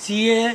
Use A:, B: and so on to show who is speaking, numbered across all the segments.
A: CAA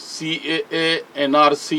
B: CAA NRC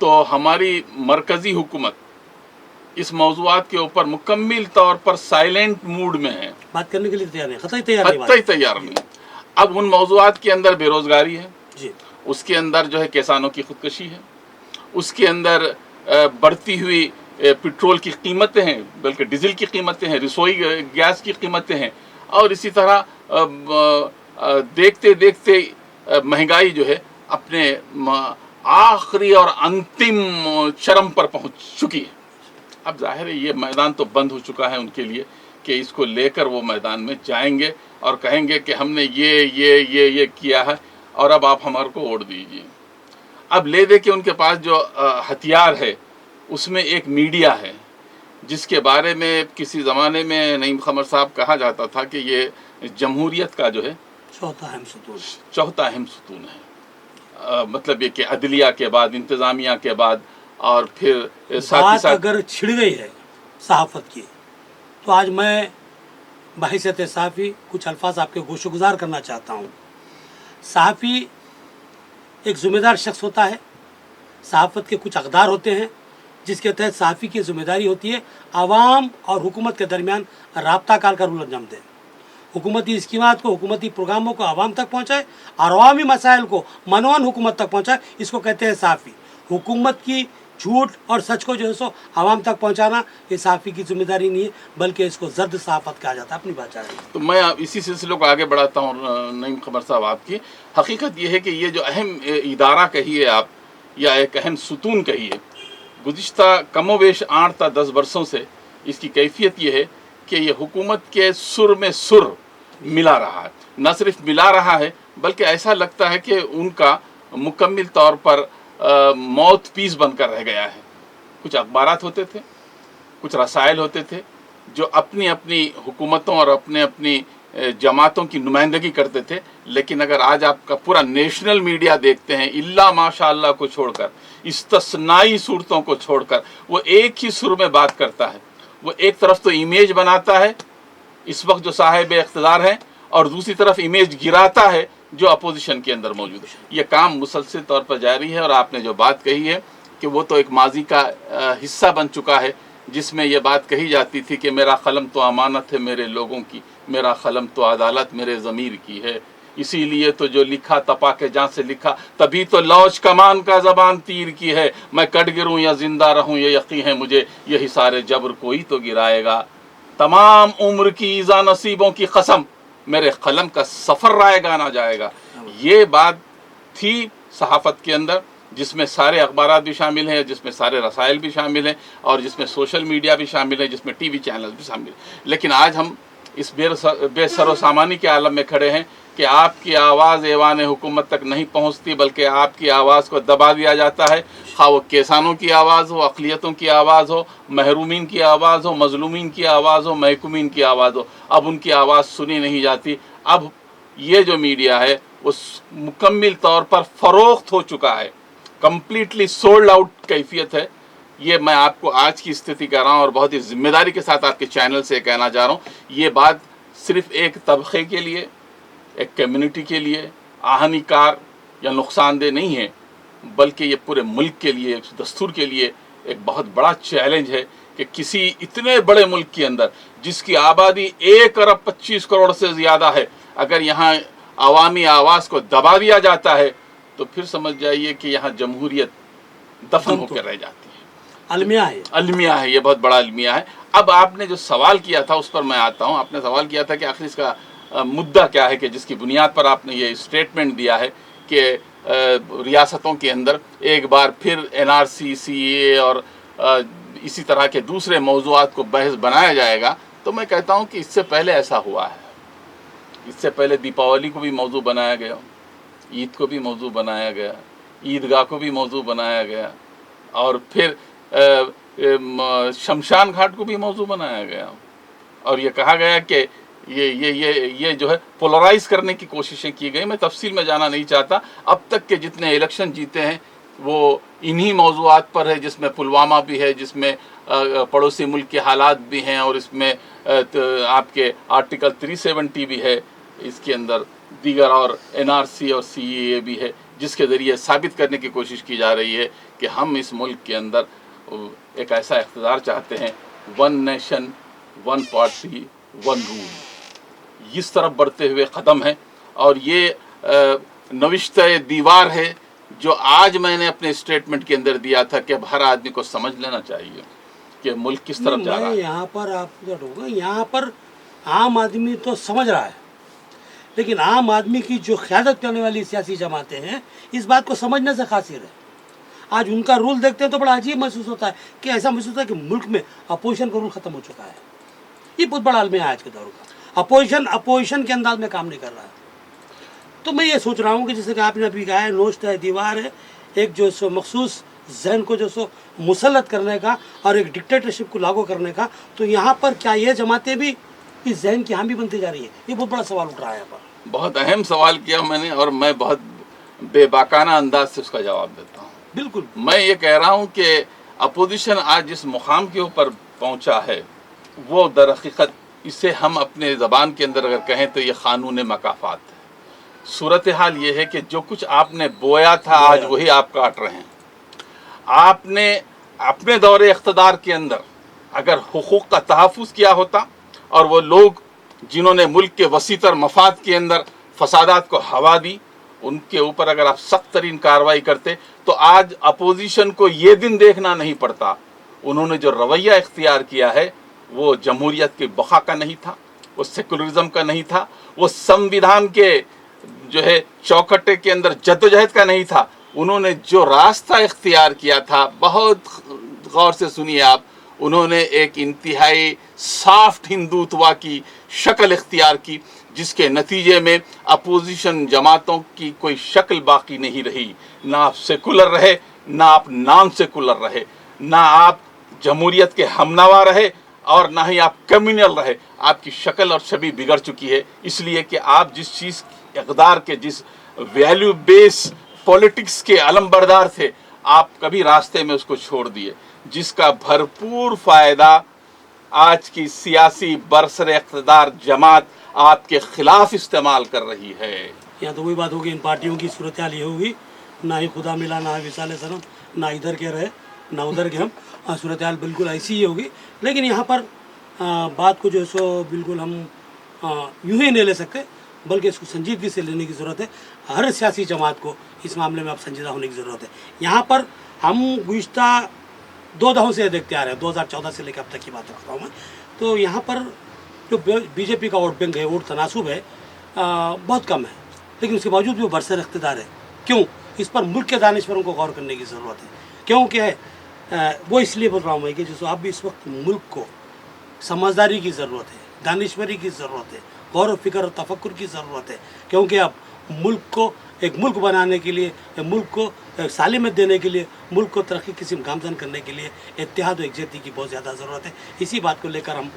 B: تو ہماری مرکزی حکومت اس موضوعات کے اوپر مکمل طور پر سائلنٹ موڈ میں ہے،
A: بات کرنے کے لیے تیار نہیں، قطعی تیار نہیں
B: قطعی تیار نہیں۔ اب ان موضوعات کے اندر بے روزگاری ہے،
A: جی،
B: اس کے اندر جو ہے کسانوں کی خودکشی ہے، اس کے اندر بڑھتی ہوئی پٹرول کی قیمتیں ہیں، بلکہ ڈیزل کی قیمتیں ہیں، رسوئی گیس کی قیمتیں ہیں، اور اسی طرح دیکھتے دیکھتے مہنگائی جو ہے اپنے آخری اور انتم چرم پر پہنچ چکی ہے۔ اب ظاہر ہے یہ میدان تو بند ہو چکا ہے ان کے لیے کہ اس کو لے کر وہ میدان میں جائیں گے اور کہیں گے کہ ہم نے یہ کیا ہے اور اب آپ ہمارے کو ووٹ دیجیے۔ اب لے دے کے ان کے پاس جو ہتھیار ہے اس میں ایک میڈیا ہے، جس کے بارے میں کسی زمانے میں نعیم قمر صاحب کہا جاتا تھا کہ یہ جمہوریت کا جو ہے چوتھا اہم ستون ہے، مطلب یہ کہ عدلیہ کے بعد، انتظامیہ کے بعد، اور پھر ساتھ ہی
A: بات
B: ساتھ
A: اگر چھڑ گئی ہے صحافت کی تو آج میں بحیثیت صحافی کچھ الفاظ آپ کے گوش گزار کرنا چاہتا ہوں۔ صحافی ایک ذمہ دار شخص ہوتا ہے، صحافت کے کچھ اقدار ہوتے ہیں جس کے تحت صحافی کی ذمہ داری ہوتی ہے عوام اور حکومت کے درمیان رابطہ کار کا رول انجام دے، حکومتی اسکیمات کو، حکومتی پروگراموں کو عوام تک پہنچائے اور عوامی مسائل کو منوان حکومت تک پہنچائے، اس کو کہتے ہیں صحافی۔ حکومت کی جھوٹ اور سچ کو جو ہے سو عوام تک پہنچانا یہ صحافی کی ذمہ داری نہیں ہے، بلکہ اس کو زرد صحافت کہا جاتا ہے۔ اپنی بات چاہ رہے ہیں
B: تو میں اسی سلسلے کو آگے بڑھاتا ہوں نعیم قمر صاحب آپ کی۔ حقیقت یہ ہے کہ یہ جو اہم ادارہ کہیے آپ یا ایک اہم ستون کہیے، گزشتہ کم و بیش 8 تا 10 برسوں سے اس کی کیفیت یہ ہے کہ یہ حکومت کے سر میں سر ملا رہا ہے، نہ صرف ملا رہا ہے بلکہ ایسا لگتا ہے کہ ان کا مکمل طور پر موت پیس بن کر رہ گیا ہے۔ کچھ اخبارات ہوتے تھے، کچھ رسائل ہوتے تھے جو اپنی اپنی حکومتوں اور اپنی جماعتوں کی نمائندگی کرتے تھے، لیکن اگر آج آپ کا پورا نیشنل میڈیا دیکھتے ہیں، الا ماشاء اللہ کو چھوڑ کر، استثنائی صورتوں کو چھوڑ کر، وہ ایک ہی سر میں بات کرتا ہے۔ وہ ایک طرف تو امیج بناتا ہے اس وقت جو صاحب اقتدار ہیں، اور دوسری طرف امیج گراتا ہے جو اپوزیشن کے اندر موجود ہے۔ یہ کام مسلسل طور پر جاری ہے، اور آپ نے جو بات کہی ہے کہ وہ تو ایک ماضی کا حصہ بن چکا ہے، جس میں یہ بات کہی جاتی تھی کہ میرا قلم تو امانت ہے میرے لوگوں کی، میرا قلم تو عدالت میرے ضمیر کی ہے، اسی لیے تو جو لکھا تپا کے جان سے لکھا، تبھی تو لوچ کمان کا زبان تیر کی ہے، میں کٹ گروں یا زندہ رہوں یہ یقین ہے مجھے، یہی سارے جبر کوئی تو گرائے گا، تمام عمر کی ایذا نصیبوں کی قسم، میرے قلم کا سفر رائے گا نہ جائے گا۔ یہ بات تھی صحافت کے اندر، جس میں سارے اخبارات بھی شامل ہیں، جس میں سارے رسائل بھی شامل ہیں، اور جس میں سوشل میڈیا بھی شامل ہے، جس میں ٹی وی چینل بھی شامل ہیں۔ لیکن آج ہم اس بے سر و سامانی کے عالم میں کھڑے ہیں کہ آپ کی آواز ایوان حکومت تک نہیں پہنچتی، بلکہ آپ کی آواز کو دبا دیا جاتا ہے، خواہ وہ کسانوں کی آواز ہو، اقلیتوں کی آواز ہو، محرومین کی آواز ہو، مظلومین کی آواز ہو، محکومین کی آواز ہو، اب ان کی آواز سنی نہیں جاتی۔ اب یہ جو میڈیا ہے وہ مکمل طور پر فروخت ہو چکا ہے، کمپلیٹلی سولڈ آؤٹ کیفیت ہے۔ یہ میں آپ کو آج کی استھتی کہہ رہا ہوں، اور بہت ہی ذمہ داری کے ساتھ آپ کے چینل سے کہنا چاہ رہا ہوں، یہ بات صرف ایک طبقے کے لیے، ایک کمیونٹی کے لیے آہنی کار یا نقصان دہ نہیں ہے، بلکہ یہ پورے ملک کے لیے، دستور کے لیے ایک بہت بڑا چیلنج ہے کہ کسی اتنے بڑے ملک کے اندر، جس کی آبادی 1 ارب 25 کروڑ سے زیادہ ہے، اگر یہاں عوامی آواز کو دبا دیا جاتا ہے تو پھر سمجھ جائیے کہ یہاں جمہوریت دفن ہو کر رہ جاتی ہے۔
A: المیہ ہے،
B: المیہ ہے، یہ بہت بڑا المیہ ہے۔ اب آپ نے جو سوال کیا تھا اس پر میں آتا ہوں۔ آپ نے سوال کیا تھا کہ آخر اس کا مدعا کیا ہے، کہ جس کی بنیاد پر آپ نے یہ اسٹیٹمنٹ دیا ہے کہ ریاستوں کے اندر ایک بار پھر NRC CAA اور اسی طرح کے دوسرے موضوعات کو بحث بنایا جائے گا، تو میں کہتا ہوں کہ اس سے پہلے ایسا ہوا ہے۔ اس سے پہلے دیپاولی کو بھی موضوع بنایا گیا، عید کو بھی موضوع بنایا گیا، عیدگاہ کو بھی موضوع بنایا گیا، اور پھر شمشان گھاٹ کو بھی موضوع بنایا گیا، اور یہ کہا گیا کہ یہ جو ہے پولرائز کرنے کی کوششیں کی گئی۔ میں تفصیل میں جانا نہیں چاہتا۔ اب تک کے جتنے الیکشن جیتے ہیں وہ انہی موضوعات پر ہے، جس میں پلوامہ بھی ہے، جس میں پڑوسی ملک کے حالات بھی ہیں، اور اس میں آپ کے آرٹیکل 370 بھی ہے، اس کے اندر دیگر اور NRC اور CAA بھی ہے، جس کے ذریعے ثابت کرنے کی کوشش کی جا رہی ہے کہ ہم اس ملک کے اندر ایک ایسا اقتدار چاہتے ہیں، one nation one party one rule, اس طرف بڑھتے ہوئے قدم ہیں. اور یہ نوشتہ دیوار ہے جو آج میں نے اپنے اسٹیٹمنٹ کے اندر دیا تھا کہ اب ہر آدمی کو سمجھ لینا چاہیے کہ ملک کس طرف جا رہا
A: میں
B: ہے.
A: یہاں پر آپ کو کہوں گا، یہاں پر عام آدمی تو سمجھ رہا ہے، لیکن عام آدمی کی جو قیادت کرنے والی سیاسی جماعتیں ہیں اس بات کو سمجھنے سے قاصر ہے. آج ان کا رول دیکھتے ہیں تو بڑا عجیب محسوس ہوتا ہے کہ ایسا محسوس ہوتا ہے کہ ملک میں اپوزیشن کا رول ختم ہو چکا ہے. یہ بہت بڑا عالم ہے آج کے دور کا. اپوزیشن کے انداز میں کام نہیں کر رہا ہے. تو میں یہ سوچ رہا ہوں کہ جیسے کہ آپ نے ابھی کہا ہے نوشتہ ہے دیوار ہے، ایک جو سو مخصوص ذہن کو جو سو مسلط کرنے کا اور ایک ڈکٹیٹرشپ کو لاگو کرنے کا، تو یہاں پر کیا یہ جماعتیں بھی اس ذہن کی حامی بنتی جا رہی ہیں؟ یہ بہت بڑا سوال اٹھ رہا ہے یہاں پر.
B: بہت اہم سوال کیا میں نے، اور میں بہت بے باکانہ انداز سے اس کا جواب دیتا ہوں.
A: بالکل
B: میں یہ کہہ رہا ہوں کہ اپوزیشن آج جس مقام کے اوپر پہنچا ہے وہ در حقیقت اسے ہم اپنے زبان کے اندر اگر کہیں تو یہ قانون مکافات ہے. صورتحال یہ ہے کہ جو کچھ آپ نے بویا تھا آج وہی آپ کاٹ رہے ہیں. آپ نے اپنے دور اقتدار کے اندر اگر حقوق کا تحفظ کیا ہوتا اور وہ لوگ جنہوں نے ملک کے وسیع تر مفاد کے اندر فسادات کو ہوا دی ان کے اوپر اگر آپ سخت ترین کارروائی کرتے تو آج اپوزیشن کو یہ دن دیکھنا نہیں پڑتا. انہوں نے جو رویہ اختیار کیا ہے وہ جمہوریت کے بقا کا نہیں تھا، وہ سیکولرزم کا نہیں تھا، وہ سمویدھان کے جو ہے چوکٹے کے اندر جدوجہد کا نہیں تھا. انہوں نے جو راستہ اختیار کیا تھا، بہت غور سے سنیے آپ، انہوں نے ایک انتہائی سافٹ ہندوتوا کی شکل اختیار کی جس کے نتیجے میں اپوزیشن جماعتوں کی کوئی شکل باقی نہیں رہی. نہ آپ سیکولر رہے، نہ آپ نان سیکولر رہے، نہ آپ جمہوریت کے ہمنوا رہے اور نہ ہی آپ کمیونل رہے. آپ کی شکل اور شبیہ بگڑ چکی ہے، اس لیے کہ آپ جس چیز اقدار کے، جس ویلیو بیس پولیٹکس کے علم بردار تھے، آپ کبھی راستے میں اس کو چھوڑ دیے، جس کا بھرپور فائدہ آج کی سیاسی برسر اقتدار جماعت آپ کے خلاف استعمال کر رہی ہے.
A: یا تو وہی بات ہوگی، ان پارٹیوں کی صورتحال یہ ہوگی، نہ ہی خدا ملا نہ وصال سلام، نہ ادھر کے رہے نہ ادھر کے ہم. صورتحال بالکل ایسی ہی ہوگی. لیکن یہاں پر بات کو جو سو بالکل ہم یوں ہی نہیں لے سکتے، بلکہ اس کو سنجیدگی سے لینے کی ضرورت ہے. ہر سیاسی جماعت کو اس معاملے میں اب سنجیدہ ہونے کی ضرورت ہے. یہاں پر ہم گزشتہ 2 دہوں سے دیکھتے آ رہے ہیں، 2014 سے لے کے اب تک کی بات کر رہا ہوں میں. تو یہاں پر جو بی جے پی کا ووٹ بینک ہے، ووٹ تناسب ہے، بہت کم ہے، لیکن اس کے باوجود بھی وہ برسر اقتدار ہے. کیوں؟ اس پر ملک کے دانشوروں کو غور کرنے کی ضرورت ہے. کیونکہ وہ اس لیے بول رہا ہوں میں کہ جس اب اس وقت ملک کو سمجھداری کی ضرورت ہے، دانشوری کی ضرورت ہے، غور و فکر اور تفکر کی ضرورت ہے. کیونکہ اب ملک کو ایک ملک بنانے کے لیے، ملک کو سالمیت دینے کے لیے، ملک کو ترقی کی سمت گامزن کرنے کے لیے اتحاد و یکجہتی کی بہت زیادہ ضرورت ہے. اسی بات کو لے کر ہم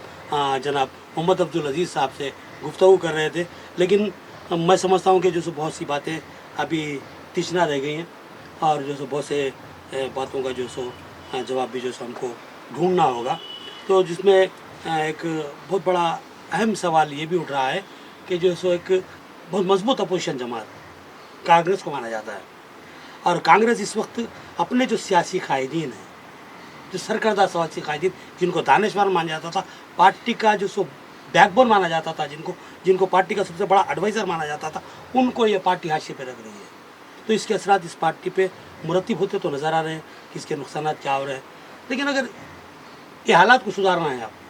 A: جناب محمد عبدالعزیز صاحب سے گفتگو کر رہے تھے. لیکن میں سمجھتا ہوں کہ جو سو بہت سی باتیں ابھی تیچنا رہ گئی ہیں، اور جو سو بہت سے باتوں کا جو سو جواب بھی جو سو ہم کو ڈھونڈنا ہوگا. تو جس میں ایک بہت بڑا اہم سوال یہ بھی اٹھ رہا ہے کہ جو سو ایک بہت مضبوط اپوزیشن جماعت کانگریس کو مانا جاتا ہے، اور کانگریس اس وقت اپنے جو سیاسی قائدین ہیں، جو سرکردہ سیاسی قائدین جن کو دانشور مانا جاتا تھا، پارٹی کا جو سو بیک بون مانا جاتا تھا، جن کو پارٹی کا سب سے بڑا ایڈوائزر مانا جاتا تھا، ان کو یہ پارٹی حاشیے پہ رکھ رہی ہے. تو اس کے اثرات اس پارٹی پہ مرتب ہوتے تو نظر آ رہے ہیں کہ اس کے نقصانات کیا ہو رہے ہیں. لیکن اگر یہ حالات کو سدھارنا ہے آپ،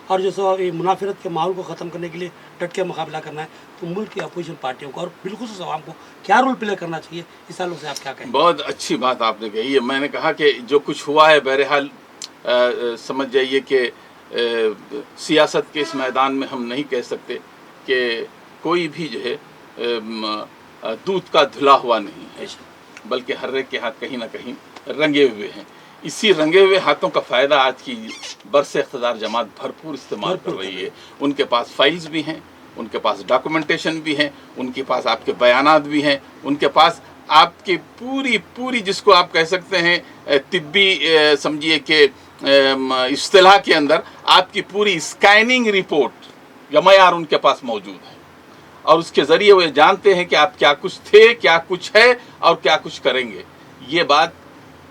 A: اور جو سو یہ منافرت کے ماحول کو ختم کرنے کے لیے ڈٹ کے مقابلہ کرنا ہے، تو ملک کی اپوزیشن پارٹیوں کو اور بالخصوص عوام کو کیا رول پلے کرنا چاہیے، اس سالوں سے آپ کیا کہیں؟
B: بہت اچھی بات آپ نے کہی ہے. میں نے کہا کہ جو کچھ ہوا ہے بہرحال سمجھ جائیے کہ سیاست کے اس میدان میں ہم نہیں کہہ سکتے کہ کوئی بھی جو ہے دودھ کا دھلا ہوا نہیں ہے، بلکہ ہر ایک کے ہاتھ کہیں نہ کہیں رنگے ہوئے ہیں. اسی رنگے ہوئے ہاتھوں کا فائدہ آج کی برس اقتدار جماعت بھرپور استعمال کر رہی ہے. ان کے پاس فائلز بھی ہیں، ان کے پاس ڈاکومنٹیشن بھی ہیں، ان کے پاس آپ کے بیانات بھی ہیں، ان کے پاس آپ کی پوری جس کو آپ کہہ سکتے ہیں طبی سمجھیے کہ اصطلاح کے اندر آپ کی پوری اسکیننگ رپورٹ یا معیار ان کے پاس موجود ہے. اور اس کے ذریعے وہ جانتے ہیں کہ آپ کیا کچھ تھے, کیا کچھ ہے اور کیا کچھ کریں گے. یہ بات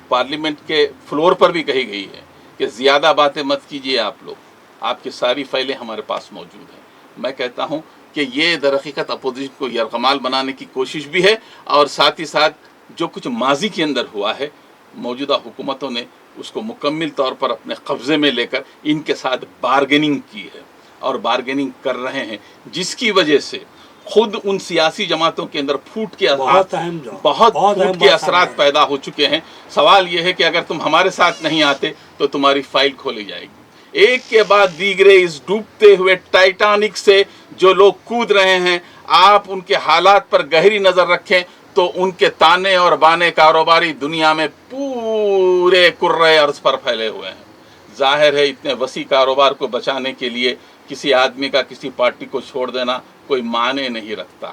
B: پارلیمنٹ کے فلور پر بھی کہی گئی ہے کہ زیادہ باتیں مت کیجیے آپ لوگ, آپ کی ساری فائلیں ہمارے پاس موجود ہیں. میں کہتا ہوں کہ یہ در حقیقت اپوزیشن کو یرغمال بنانے کی کوشش بھی ہے, اور ساتھ ہی ساتھ جو کچھ ماضی کے اندر ہوا ہے موجودہ حکومتوں نے اس کو مکمل طور پر اپنے قبضے میں لے کر ان کے ساتھ بارگیننگ کی ہے اور بارگیننگ کر رہے ہیں, جس کی وجہ سے خود ان سیاسی جماعتوں کے اندر پھوٹ کے
A: بہت اہم جو
B: بہت
A: اہم
B: پھوٹ کے
A: بات
B: اثرات
A: سامنے
B: پیدا ہو چکے ہیں. سوال یہ ہے کہ اگر تم ہمارے ساتھ نہیں آتے تو تمہاری فائل کھولی جائے گی. ایک کے بعد دیگرے اس ڈوبتے ہوئے ٹائٹانک سے جو لوگ کود رہے ہیں, آپ ان کے حالات پر گہری نظر رکھیں تو ان کے تانے اور بانے کاروباری دنیا میں پورے کرۂ ارض پر پھیلے ہوئے ہیں. ظاہر ہے اتنے وسیع کاروبار کو بچانے کے لیے کسی آدمی کا کسی پارٹی کو چھوڑ دینا کوئی معنی نہیں رکھتا,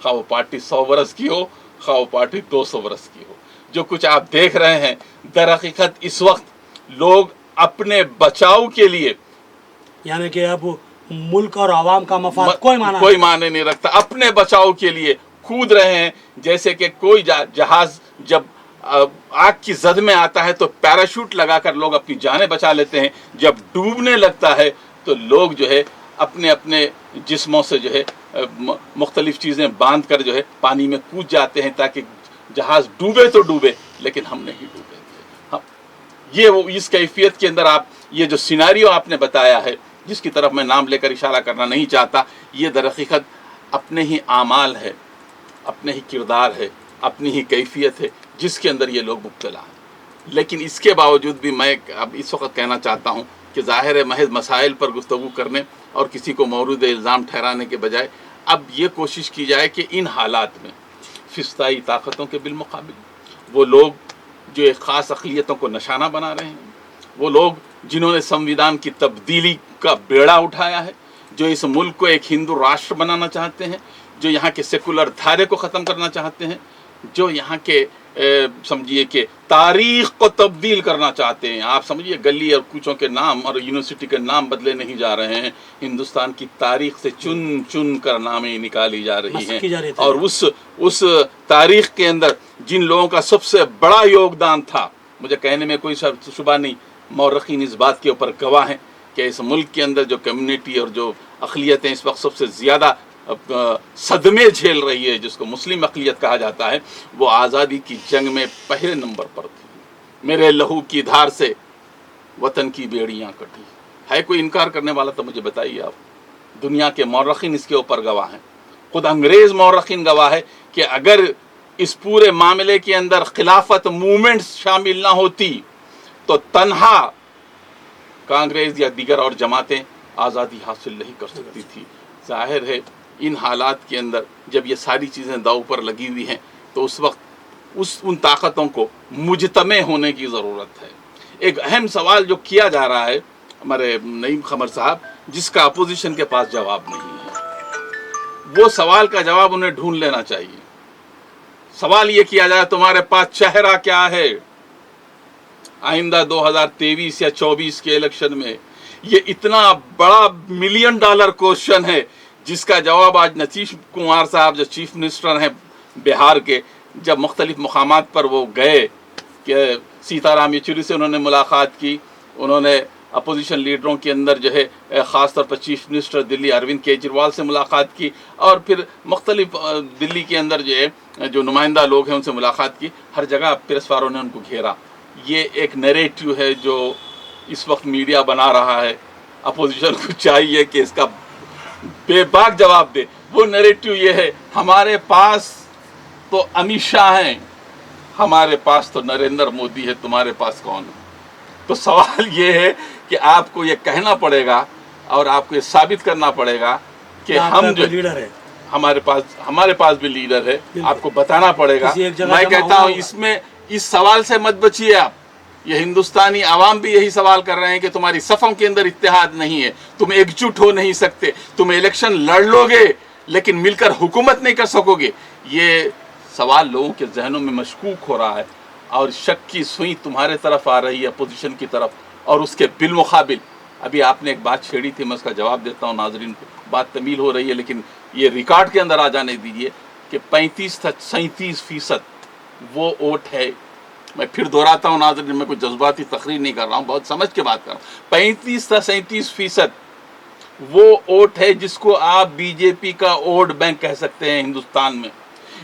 B: خواہ وہ پارٹی 100 برس کی ہو, خواہ وہ پارٹی 200 برس کی ہو. جو کچھ آپ دیکھ رہے ہیں در حقیقت اس وقت لوگ اپنے بچاؤ کے لیے,
A: یعنی کہ اب ملک اور عوام کا مفاد
B: کوئی معنی نہیں رکھتا, اپنے بچاؤ کے لیے کود رہے ہیں. جیسے کہ کوئی جہاز جب آگ کی زد میں آتا ہے تو پیراشوٹ لگا کر لوگ اپنی جانیں بچا لیتے ہیں, جب ڈوبنے لگتا ہے تو لوگ جو ہے اپنے اپنے جسموں سے جو ہے مختلف چیزیں باندھ کر جو ہے پانی میں کود جاتے ہیں تاکہ جہاز ڈوبے تو ڈوبے لیکن ہم نہیں ڈوبیں گے. یہ اس کیفیت کے اندر آپ یہ جو سیناریو آپ نے بتایا ہے, جس کی طرف میں نام لے کر اشارہ کرنا نہیں چاہتا, یہ در حقیقت اپنے ہی اعمال ہے, اپنے ہی کردار ہے, اپنی ہی کیفیت ہے جس کے اندر یہ لوگ مبتلا ہیں. لیکن اس کے باوجود بھی میں اب اس وقت کہنا چاہتا ہوں کہ ظاہر ہے محض مسائل پر گفتگو کرنے اور کسی کو مورد الزام ٹھہرانے کے بجائے اب یہ کوشش کی جائے کہ ان حالات میں فضائی طاقتوں کے بالمقابل وہ لوگ جو ایک خاص اقلیتوں کو نشانہ بنا رہے ہیں, وہ لوگ جنہوں نے سنویدھان کی تبدیلی کا بیڑا اٹھایا ہے, جو اس ملک کو ایک ہندو راشٹر بنانا چاہتے ہیں, جو یہاں کے سیکولر دھارے کو ختم کرنا چاہتے ہیں, جو یہاں کے سمجھیے کہ تاریخ کو تبدیل کرنا چاہتے ہیں. آپ سمجھیے گلی اور کوچوں کے نام اور یونیورسٹی کے نام بدلے نہیں جا رہے ہیں, ہندوستان کی تاریخ سے چن چن کر نامیں نکالی جا رہی ہیں, اور اس تاریخ کے اندر جن لوگوں کا سب سے بڑا یوگدان تھا, مجھے کہنے میں کوئی شبہ نہیں, مورخین اس بات کے اوپر گواہ ہیں کہ اس ملک کے اندر جو کمیونٹی اور جو اقلیتیں اس وقت سب سے زیادہ صدمے جھیل رہی ہے, جس کو مسلم اقلیت کہا جاتا ہے, وہ آزادی کی جنگ میں پہلے نمبر پر تھی. میرے لہو کی دھار سے وطن کی بیڑیاں کٹی. ہے کوئی انکار کرنے والا تو مجھے بتائیے آپ. دنیا کے مورخین اس کے اوپر گواہ ہیں, خود انگریز مورخین گواہ ہے کہ اگر اس پورے معاملے کے اندر خلافت موومنٹ شامل نہ ہوتی تو تنہا کانگریس یا دیگر اور جماعتیں آزادی حاصل نہیں کر سکتی تھی. ظاہر ہے ان حالات کے اندر جب یہ ساری چیزیں داؤ پر لگی ہوئی ہیں تو اس وقت ان طاقتوں کو مجتمع ہونے کی ضرورت ہے. ایک اہم سوال جو کیا جا رہا ہے ہمارے نعیم قمر صاحب, جس کا اپوزیشن کے پاس جواب نہیں ہے, وہ سوال کا جواب انہیں ڈھونڈ لینا چاہیے. سوال یہ کیا جائے تمہارے پاس چہرہ کیا ہے آئندہ 2023 یا 24 کے الیکشن میں. یہ اتنا بڑا $1 ملین کوشچن ہے جس کا جواب آج نتیش کمار صاحب جو چیف منسٹر ہیں بہار کے, جب مختلف مقامات پر وہ گئے کہ سیتا رام یچوری سے انہوں نے ملاقات کی, انہوں نے اپوزیشن لیڈروں کے اندر جو ہے خاص طور پر چیف منسٹر دلی اروند کیجریوال سے ملاقات کی, اور پھر مختلف دلی کے اندر جو ہے جو نمائندہ لوگ ہیں ان سے ملاقات کی. ہر جگہ پریس واروں نے ان کو گھیرا. یہ ایک نیریٹو ہے جو اس وقت میڈیا بنا رہا ہے. اپوزیشن کو چاہیے کہ اس کا بے باک جواب دے. وہ نیریٹو یہ ہے ہمارے پاس تو امیت شاہ ہیں, ہمارے پاس تو نریندر مودی ہے, تمہارے پاس کون ہے؟ تو سوال یہ ہے کہ آپ کو یہ کہنا پڑے گا اور آپ کو یہ ثابت کرنا پڑے گا کہ ہم جو
A: لیڈر ہے,
B: ہمارے پاس بھی لیڈر ہے. آپ کو بتانا پڑے گا. میں کہتا ہوں اس سوال سے مت بچیے آپ. یہ ہندوستانی عوام بھی یہی سوال کر رہے ہیں کہ تمہاری صفوں کے اندر اتحاد نہیں ہے, تم ایک جٹ ہو نہیں سکتے, تم الیکشن لڑ لو گے لیکن مل کر حکومت نہیں کر سکو گے. یہ سوال لوگوں کے ذہنوں میں مشکوک ہو رہا ہے اور شک کی سوئی تمہارے طرف آ رہی ہے, اپوزیشن کی طرف, اور اس کے بالمقابل ابھی آپ نے ایک بات چھیڑی تھی, میں اس کا جواب دیتا ہوں ناظرین کو. بات طویل ہو رہی ہے لیکن یہ ریکارڈ کے اندر آ جانے دیجیے کہ 35-37% وہ ووٹ ہے. میں پھر دہراتا ہوں ناظرین, میں کوئی جذباتی تقریر نہیں کر رہا ہوں, بہت سمجھ کے بات کر رہا ہوں. 35-37% وہ ووٹ ہے جس کو آپ بی جے پی کا ووٹ بینک کہہ سکتے ہیں ہندوستان میں.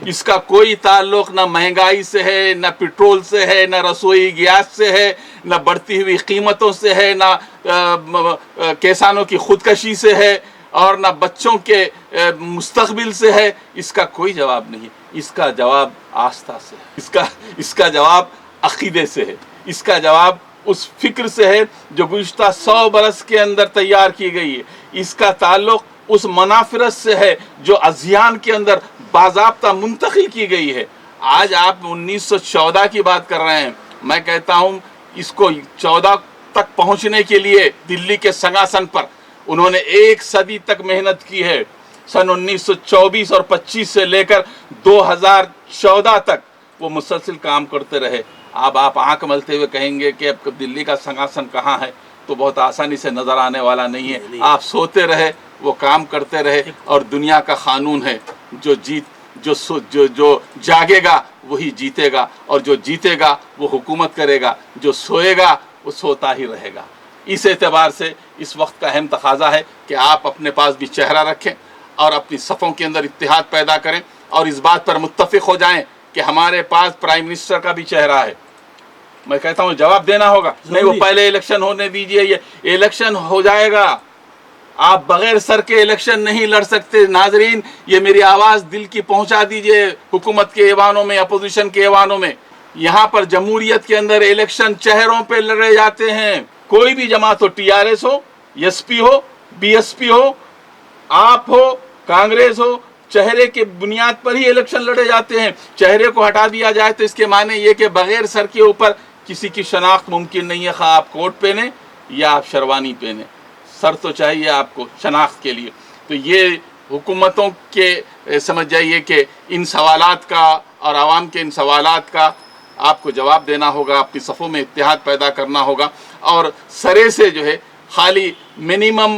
B: اس کا کوئی تعلق نہ مہنگائی سے ہے, نہ پیٹرول سے ہے, نہ رسوئی گیس سے ہے, نہ بڑھتی ہوئی قیمتوں سے ہے, نہ کسانوں کی خودکشی سے ہے, اور نہ بچوں کے مستقبل سے ہے. اس کا کوئی جواب نہیں. اس کا جواب آستھا سے ہے, اس کا جواب عقیدے سے ہے, اس کا جواب اس فکر سے ہے جو گزشتہ 100 برس کے اندر تیار کی گئی ہے. اس کا تعلق اس منافرت سے ہے جو ازیان کے اندر باضابطہ منتقل کی گئی ہے. آج آپ 1914 کی بات کر رہے ہیں, میں کہتا ہوں اس کو 14 تک پہنچنے کے لیے دلی کے سنگاسن پر انہوں نے 1 صدی تک محنت کی ہے. سن 1924 اور 25 سے لے کر 2014 تک وہ مسلسل کام کرتے رہے. اب آپ آنکھ ملتے ہوئے کہیں گے کہ اب دلی کا سنگاسن کہاں ہے, تو بہت آسانی سے نظر آنے والا نہیں ہے. آپ سوتے رہے, وہ کام کرتے رہے, اور دنیا کا قانون ہے جو جاگے گا وہی جیتے گا, اور جو جیتے گا وہ حکومت کرے گا, جو سوئے گا وہ سوتا ہی رہے گا. اس اعتبار سے اس وقت کا اہم تقاضا ہے کہ آپ اپنے پاس بھی چہرہ رکھیں اور اپنی صفوں کے اندر اتحاد پیدا کریں, اور اس بات پر متفق ہو جائیں کہ ہمارے پاس پرائم منسٹر کا بھی چہرہ ہے. میں کہتا ہوں جواب دینا ہوگا, نہیں وہ پہلے الیکشن ہونے دیجئے, یہ الیکشن ہو جائے گا. آپ بغیر سر کے الیکشن نہیں لڑ سکتے. ناظرین, یہ میری آواز دل کی پہنچا دیجئے حکومت کے ایوانوں میں, اپوزیشن کے ایوانوں میں. یہاں پر جمہوریت کے اندر الیکشن چہروں پہ لڑے جاتے ہیں. کوئی بھی جماعت ہو, TRS ہو, SP ہو, BSP ہو, آپ ہو, کانگریس ہو, چہرے کے بنیاد پر ہی الیکشن لڑے جاتے ہیں. چہرے کو ہٹا دیا جائے تو اس کے معنی یہ کہ بغیر سر کے اوپر کسی کی شناخت ممکن نہیں ہے, خواہ آپ کوٹ پہنے یا آپ شیروانی پہنے. سر تو چاہیے آپ کو شناخت کے لیے. تو یہ حکومتوں کے سمجھ جائیے کہ ان سوالات کا اور عوام کے ان سوالات کا آپ کو جواب دینا ہوگا, اپنی صفوں میں اتحاد پیدا کرنا ہوگا, اور سرے سے جو ہے خالی منیمم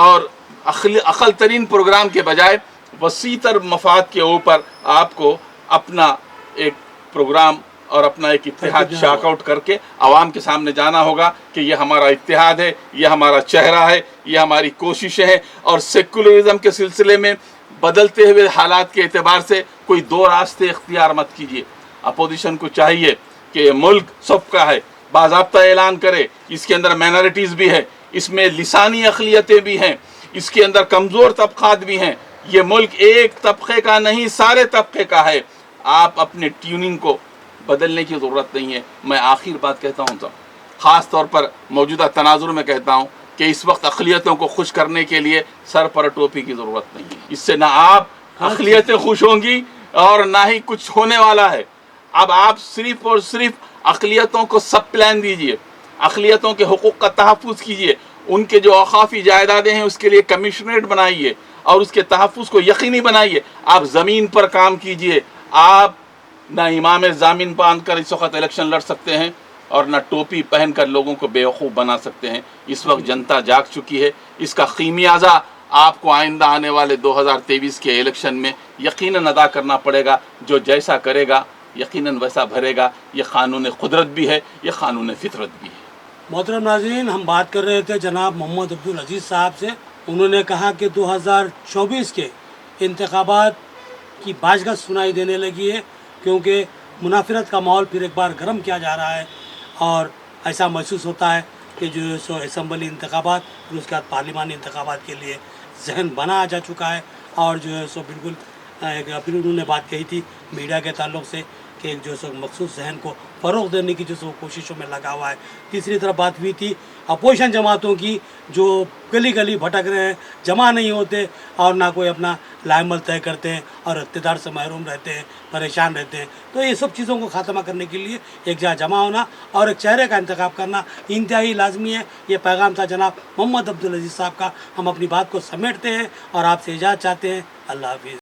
B: اور اقل ترین پروگرام کے بجائے وسیع تر مفاد کے اوپر آپ کو اپنا ایک پروگرام اور اپنا ایک اتحاد شاک آؤٹ کر کے عوام کے سامنے جانا ہوگا کہ یہ ہمارا اتحاد ہے, یہ ہمارا چہرہ ہے, یہ ہماری کوششیں ہیں. اور سیکولرزم کے سلسلے میں بدلتے ہوئے حالات کے اعتبار سے کوئی دو راستے اختیار مت کیجیے. اپوزیشن کو چاہیے کہ یہ ملک سب کا ہے, باضابطہ اعلان کرے. اس کے اندر مائنارٹیز بھی ہے, اس میں لسانی اقلیتیں بھی ہیں, اس کے اندر کمزور طبقات بھی ہیں. یہ ملک ایک طبقے کا نہیں, سارے طبقے کا ہے. آپ اپنے ٹیوننگ کو بدلنے کی ضرورت نہیں ہے. میں آخر بات کہتا ہوں صاحب, خاص طور پر موجودہ تناظر میں کہتا ہوں کہ اس وقت اقلیتوں کو خوش کرنے کے لیے سر پر ٹوپی کی ضرورت نہیں ہے. اس سے نہ آپ اقلیتیں خوش ہوں گی اور نہ ہی کچھ ہونے والا ہے. اب آپ صرف اور صرف اقلیتوں کو سب پلان دیجئے, اقلیتوں کے حقوق کا تحفظ کیجئے, ان کے جو اوقافی جائیدادیں ہیں اس کے لیے کمشنریٹ بنائیے اور اس کے تحفظ کو یقینی بنائیے. آپ زمین پر کام کیجئے. آپ نہ امام ضامن باندھ کر اس وقت الیکشن لڑ سکتے ہیں اور نہ ٹوپی پہن کر لوگوں کو بیوقوف بنا سکتے ہیں. اس وقت جنتا جاگ چکی ہے. اس کا خمیازہ آپ کو آئندہ آنے والے 2023 کے الیکشن میں یقیناً ادا کرنا پڑے گا. جو جیسا کرے گا یقیناً ویسا بھرے گا. یہ قانون قدرت بھی ہے, یہ قانون فطرت بھی ہے.
A: محترم ناظرین, ہم بات کر رہے تھے جناب محمد عبدالعزیز صاحب سے. انہوں نے کہا کہ 2024 کے انتخابات کی باجگشت سنائی دینے لگی ہے, کیونکہ منافرت کا ماحول پھر ایک بار گرم کیا جا رہا ہے, اور ایسا محسوس ہوتا ہے کہ جو سو اسمبلی انتخابات پھر اس کے بعد پارلیمانی انتخابات کے لیے ذہن بنا جا چکا ہے. اور جو ہے سو بالکل پھر انہوں نے بات کہی تھی میڈیا کے تعلق سے کہ ایک جو سو مخصوص ذہن کو فروغ دینے کی جو سو کوششوں میں لگا ہوا ہے. تیسری طرف بات ہوئی تھی اپوزیشن جماعتوں کی جو گلی گلی بھٹک رہے ہیں, جمع نہیں ہوتے اور نہ کوئی اپنا لائے عمل طے کرتے ہیں اور اقتدار سے محروم رہتے ہیں, پریشان رہتے ہیں. تو یہ سب چیزوں کو خاتمہ کرنے کے لیے ایک جگہ جمع ہونا اور ایک چہرے کا انتخاب کرنا انتہائی لازمی ہے. یہ پیغام تھا جناب محمد عبدالعزیز صاحب کا. ہم اپنی بات کو سمیٹتے ہیں اور آپ سے اجازت چاہتے ہیں. اللہ حافظ.